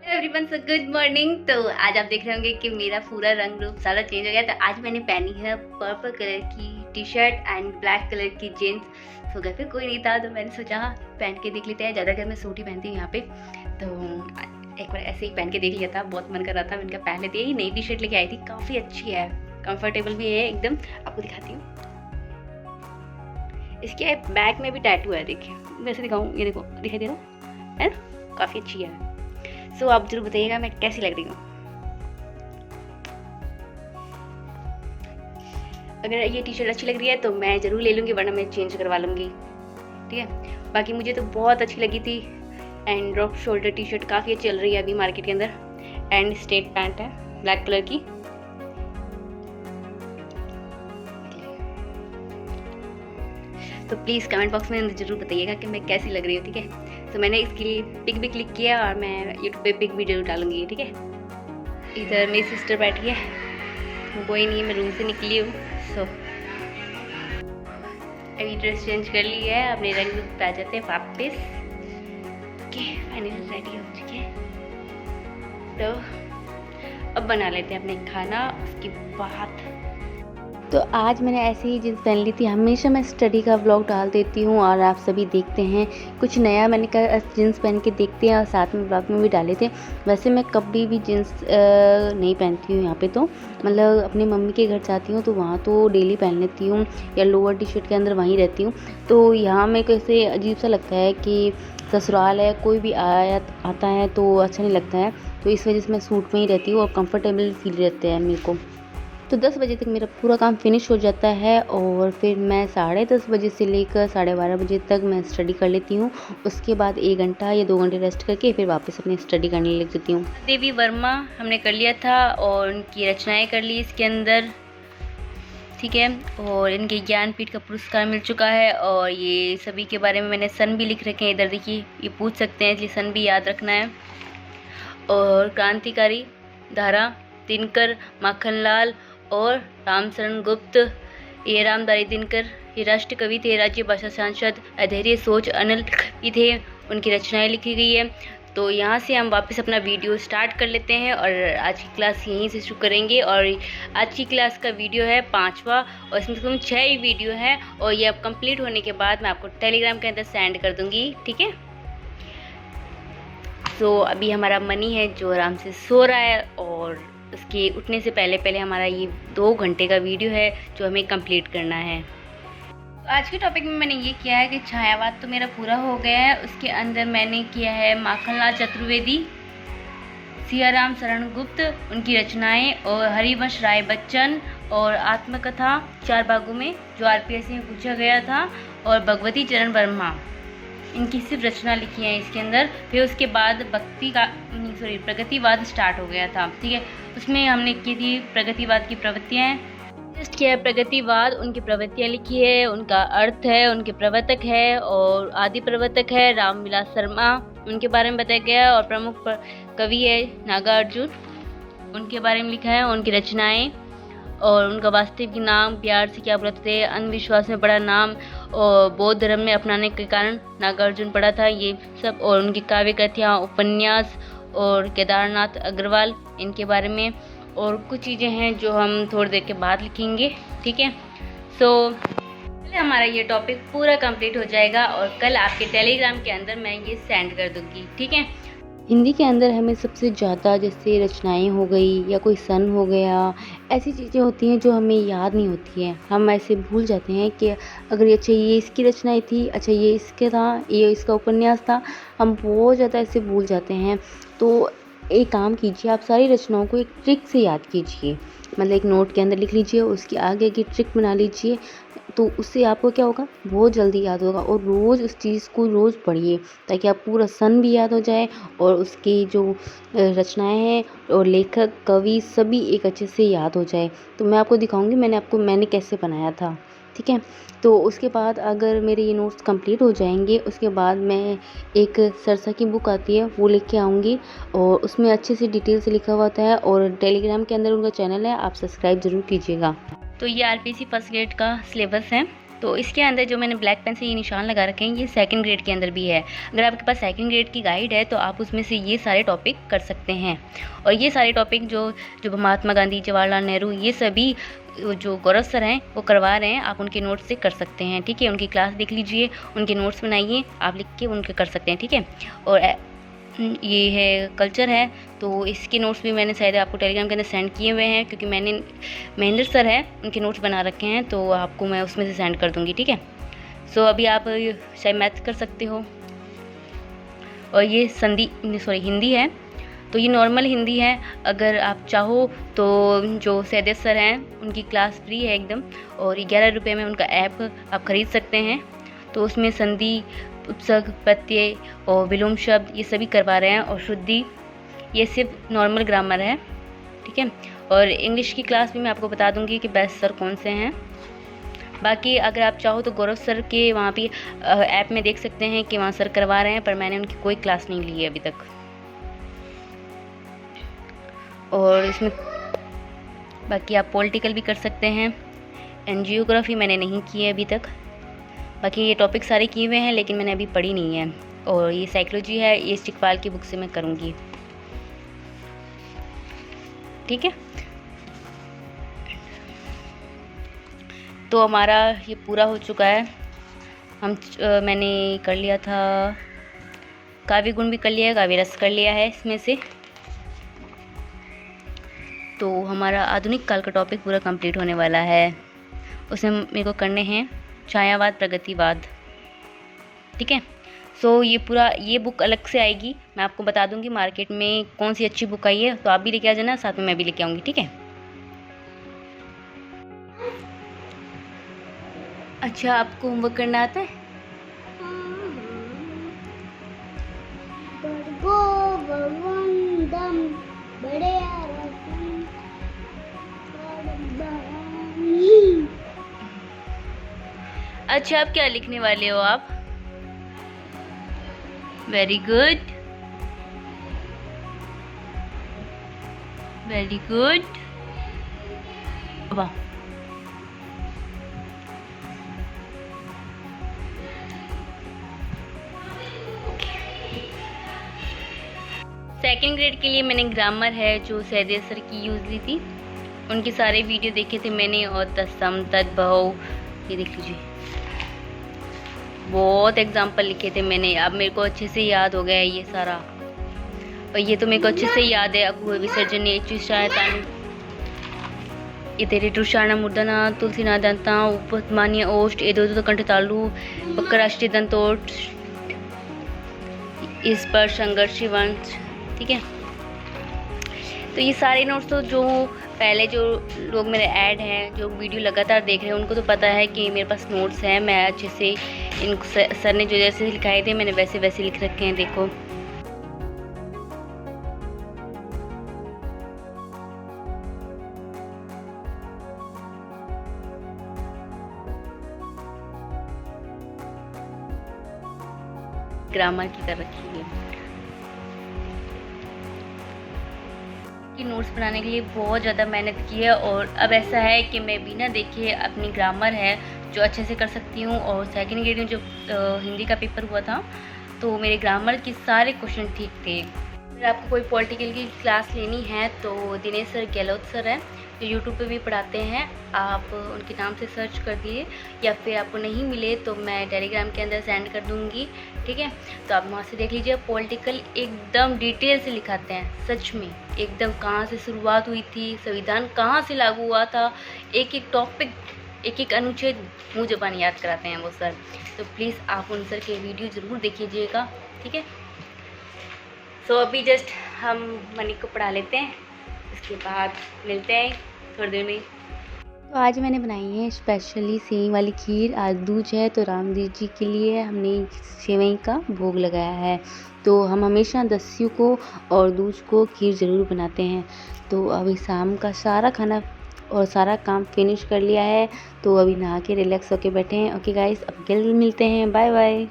Everyone so good morning. तो आज आप देख रहे होंगे कि मेरा पूरा रंग रूप सारा चेंज हो गया। तो आज मैंने पहनी है पर्पल कलर की T shirt and black colour की जीन्स। तो घर पे कोई नहीं था तो मैंने सोचा पहन के देख लेते हैं। ज़्यादातर मैं सूट ही पहनती हूँ यहाँ पे, तो एक बार ऐसे ही पहन के देख लिया था। बहुत मन कर रहा था, मैंने कहा पहन लेते। यही नई टी शर्ट लेके आई थी, काफ़ी अच्छी है, कंफर्टेबल भी है एकदम। आपको दिखाती हूँ, इसके बैक में भी टैटू है, देखिए वैसे दिखाऊँ, ये देखो दिखाई दे रहा है ना, काफ़ी अच्छी है। सो आप जरूर बताइएगा मैं कैसी लग रही हूँ। अगर ये टी शर्ट अच्छी लग रही है तो मैं ज़रूर ले लूँगी, वरना मैं चेंज करवा लूँगी, ठीक है। बाकी मुझे तो बहुत अच्छी लगी थी। And drop shoulder T shirt काफ़ी अच्छी चल रही है अभी मार्केट के अंदर। एंड स्ट्रेट पैंट है ब्लैक कलर की। तो प्लीज़ कमेंट बॉक्स में ज़रूर बताइएगा कि मैं कैसी लग रही हूँ, ठीक है। तो मैंने इसके लिए पिक भी क्लिक किया और मैं यूट्यूब पे पिक भी जरूर डालूंगी, ठीक है। इधर मेरी सिस्टर बैठी है, तो कोई नहीं, मैं रूम से निकली हूँ। सो अभी ड्रेस चेंज कर ली है, अपने रंग रूप पे आ जाते हैं वापस। ओके, फाइनली रेडी हो चुके हैं। तो अब बना लेते हैं अपने खाना, उसके बाद। तो आज मैंने ऐसे ही जीन्स पहन ली थी। हमेशा मैं स्टडी का व्लॉग डाल देती हूँ और आप सभी देखते हैं। कुछ नया मैंने कहा जीन्स पहन के देखते हैं, और साथ में व्लॉग में भी डाले थे। वैसे मैं कभी भी जीन्स नहीं पहनती हूँ यहाँ पे, तो मतलब अपनी मम्मी के घर जाती हूँ तो वहाँ तो डेली पहन लेती हूँ, या लोअर टी शर्ट के अंदर वहीं रहती हूँ। तो यहाँ मेरे को ऐसे अजीब सा लगता है कि ससुराल है, कोई भी आता है तो अच्छा नहीं लगता है। तो इस वजह से मैं सूट में ही रहती हूँ और कंफर्टेबल फील रहता है मेरे को। तो 10 बजे तक मेरा पूरा काम फिनिश हो जाता है, और फिर मैं 10:30 बजे से लेकर 12:30 बजे तक मैं स्टडी कर लेती हूँ। उसके बाद 1 घंटा या 2 घंटे रेस्ट करके फिर वापस अपनी स्टडी करने लग जाती हूँ। देवी वर्मा हमने कर लिया था और उनकी रचनाएं कर ली इसके अंदर, ठीक है। और इनके ज्ञानपीठ का पुरस्कार मिल चुका है। और ये सभी के बारे में मैंने सन भी लिख रखे हैं, इधर देखिए, ये पूछ सकते हैं इसलिए सन भी याद रखना है। और क्रांतिकारी धारा, दिनकर, माखनलाल और रामशरण गुप्त, ये रामधारी दिनकर, ये राष्ट्र कवि थे, राज्य भाषा सांसद, अधैर्य सोच अनिल भी थे, उनकी रचनाएं लिखी गई है। तो यहाँ से हम वापस अपना वीडियो स्टार्ट कर लेते हैं और आज की क्लास यहीं से शुरू करेंगे। और आज की क्लास का वीडियो है 5वां, और इसमें कुल 6 ही वीडियो हैं, और ये अब कंप्लीट होने के बाद मैं आपको टेलीग्राम के अंदर सेंड कर दूँगी, ठीक है। तो अभी हमारा मनी है जो आराम से सो रहा है, और उसके उठने से पहले पहले हमारा ये 2 घंटे का वीडियो है जो हमें कंप्लीट करना है। आज के टॉपिक में मैंने ये किया है कि छायावाद तो मेरा पूरा हो गया है। उसके अंदर मैंने किया है माखनलाल चतुर्वेदी, सियाराम शरण गुप्त, उनकी रचनाएं, और हरिवंश राय बच्चन, और आत्मकथा 4 भागों में जो RPSC में पूछा गया था, और भगवती चरण वर्मा, इनकी सिर्फ रचना लिखी है इसके अंदर। फिर उसके बाद प्रगतिवाद स्टार्ट हो गया था, ठीक है। उसमें हमने की थी प्रगतिवाद की प्रवृत्तियाँ, टेस्ट किया है प्रगतिवाद, उनकी प्रवृत्तियाँ लिखी है, उनका अर्थ है, उनके प्रवर्तक है और आदि प्रवर्तक है रामविलास शर्मा, उनके बारे में बताया गया। और प्रमुख कवि है नागार्जुन, उनके बारे में लिखा है, उनकी रचनाएं, और उनका वास्तविक नाम, प्यार से क्या बोलते थे, अंधविश्वास में पड़ा नाम, और बौद्ध धर्म में अपनाने के कारण नागार्जुन पड़ा था, ये सब। और उनकी काव्य कथाएं, उपन्यास, और केदारनाथ अग्रवाल, इनके बारे में। और कुछ चीज़ें हैं जो हम थोड़ी देर के बाद लिखेंगे, ठीक है। सो पहले हमारा ये टॉपिक पूरा कंप्लीट हो जाएगा, और कल आपके टेलीग्राम के अंदर मैं ये सेंड कर दूँगी, ठीक है। हिंदी के अंदर हमें सबसे ज़्यादा जैसे रचनाएं हो गई या कोई सन हो गया, ऐसी चीज़ें होती हैं जो हमें याद नहीं होती हैं। हम ऐसे भूल जाते हैं कि अगर अच्छा ये इसकी रचनाएं थी, अच्छा ये इसके था, ये इसका उपन्यास था, हम बहुत ज़्यादा ऐसे भूल जाते हैं। तो एक काम कीजिए, आप सारी रचनाओं को एक ट्रिक से याद कीजिए, मतलब एक नोट के अंदर लिख लीजिए, उसके आगे की ट्रिक बना लीजिए, तो उससे आपको क्या होगा, बहुत जल्दी याद होगा। और रोज़ उस चीज़ को रोज़ पढ़िए, ताकि आप पूरा सन भी याद हो जाए, और उसकी जो रचनाएं हैं और लेखक कवि सभी एक अच्छे से याद हो जाए। तो मैं आपको दिखाऊंगी मैंने कैसे बनाया था, ठीक है। तो उसके बाद अगर मेरे ये नोट्स कंप्लीट हो जाएंगे, उसके बाद मैं एक सरसा की बुक आती है वो लेके आऊँगी, और उसमें अच्छे से डिटेल से लिखा हुआ होता है। और टेलीग्राम के अंदर उनका चैनल है, आप सब्सक्राइब ज़रूर कीजिएगा। तो ये RPSC फर्स्ट ग्रेड का सिलेबस है, तो इसके अंदर जो मैंने ब्लैक पेन से ये निशान लगा रखे हैं, ये सेकंड ग्रेड के अंदर भी है। अगर आपके पास सेकंड ग्रेड की गाइड है तो आप उसमें से ये सारे टॉपिक कर सकते हैं। और ये सारे टॉपिक जो महात्मा गांधी, जवाहरलाल नेहरू, ये सभी जो गौरव सर हैं वो करवा रहे हैं, आप उनके नोट्स से कर सकते हैं। ठीक है, उनकी क्लास देख लीजिए, उनके नोट्स बनाइए, आप लिख के उनके कर सकते हैं। ठीक है, और ये है कल्चर है, तो इसके नोट्स भी मैंने शायद आपको टेलीग्राम के अंदर सेंड किए हुए हैं, क्योंकि मैंने महेंद्र सर है उनके नोट्स बना रखे हैं, तो आपको मैं उसमें से सेंड कर दूँगी। ठीक है, सो अभी आप शायद मैथ कर सकते हो। और ये हिंदी है, तो ये नॉर्मल हिंदी है। अगर आप चाहो तो जो सैयद सर हैं उनकी क्लास फ्री है एकदम, और 11 रुपये में उनका ऐप आप ख़रीद सकते हैं। तो उसमें संधि, उपसर्ग, प्रत्यय और विलोम शब्द ये सभी करवा रहे हैं, और शुद्धि ये सिर्फ नॉर्मल ग्रामर है। ठीक है, और इंग्लिश की क्लास भी मैं आपको बता दूंगी कि बेस्ट सर कौन से हैं। बाकी अगर आप चाहो तो गौरव सर के वहाँ पे ऐप में देख सकते हैं कि वहाँ सर करवा रहे हैं, पर मैंने उनकी कोई क्लास नहीं ली है अभी तक। और इसमें बाकी आप पॉलिटिकल भी कर सकते हैं, एंड जियोग्राफी मैंने नहीं की है अभी तक। बाकी ये टॉपिक सारे किए हुए हैं, लेकिन मैंने अभी पढ़ी नहीं है। और ये साइकोलॉजी है, ये स्टिकपाल की बुक से मैं करूँगी। ठीक है, तो हमारा ये पूरा हो चुका है। मैंने कर लिया था काव्य गुण भी कर लिया है, काव्य रस कर लिया है इसमें से। तो हमारा आधुनिक काल का टॉपिक पूरा कंप्लीट होने वाला है। उसमें मेरे को करने हैं छायावाद, प्रगतिवाद। ठीक है, सो ये बुक अलग से आएगी, मैं आपको बता दूंगी मार्केट में कौन सी अच्छी बुक आई है, तो आप भी लेके आ जाना, साथ में मैं भी लेके आऊँगी। ठीक है, अच्छा आपको होमवर्क करना आता है? अच्छा, आप क्या लिखने वाले हो आप? Very good, very good. वाह, सेकंड ग्रेड के लिए मैंने ग्रामर है जो सैयद सर की यूज़ ली थी, उनके सारे वीडियो देखे थे मैंने। और तत्सम, तद्भव, ये देख लीजिए, बहुत एग्जाम्पल लिखे थे मैंने। अब मेरे को अच्छे से याद हो गया है ये सारा, और ये तो मेरे को अच्छे से याद है। अघोर विसर्जन, ये तेरे टुषाणा मुर्दना, तुलसीनाथ दंता, उपमान्य ओष्ट, एदो कंठ तालु, बकर राष्ट्रीय दंतोट, इस पर संघर्ष वंश। ठीक है, तो ये सारे नोट्स तो जो पहले जो लोग मेरे ऐड हैं, जो वीडियो लगातार देख रहे हैं, उनको तो पता है कि मेरे पास नोट्स हैं। मैं अच्छे से इन सर ने जो जैसे लिखाए थे मैंने वैसे वैसे लिख रखे हैं। देखो, ग्रामर की कर रखी है। कि नोट्स बनाने के लिए बहुत ज़्यादा मेहनत की है, और अब ऐसा है कि मैं बिना देखे अपनी ग्रामर है जो अच्छे से कर सकती हूँ। और सेकंड ग्रेड में जो हिंदी का पेपर हुआ था, तो मेरे ग्रामर के सारे क्वेश्चन ठीक थे। अगर आपको कोई पॉलिटिकल की क्लास लेनी है तो दिनेश सर गहलोत सर हैं, जो यूट्यूब पे भी पढ़ाते हैं, आप उनके नाम से सर्च कर दिए, या फिर आपको नहीं मिले तो मैं टेलीग्राम के अंदर सेंड कर दूँगी। ठीक है, तो आप वहाँ से देख लीजिए। पॉलिटिकल एकदम डिटेल से लिखाते हैं, सच में एकदम कहाँ से शुरुआत हुई थी, संविधान कहाँ से लागू हुआ था, एक एक टॉपिक, एक एक अनुच्छेद मुँह ज़बान याद कराते हैं वो सर। तो प्लीज़ आप उन सर के वीडियो ज़रूर देखिएगा। ठीक है, सो अभी जस्ट हम मनी को पढ़ा लेते हैं, उसके बाद मिलते हैं थोड़ी देर में। तो आज मैंने बनाई है स्पेशली सेवई वाली खीर। आज दूज है, तो रामदेव जी के लिए हमने सेवई का भोग लगाया है। तो हम हमेशा दस्यु को और दूज को खीर ज़रूर बनाते हैं। तो अभी शाम का सारा खाना और सारा काम फिनिश कर लिया है, तो अभी नहा के रिलैक्स होके बैठे हैं। ओके गाइस, अब कल मिलते हैं, बाय बाय।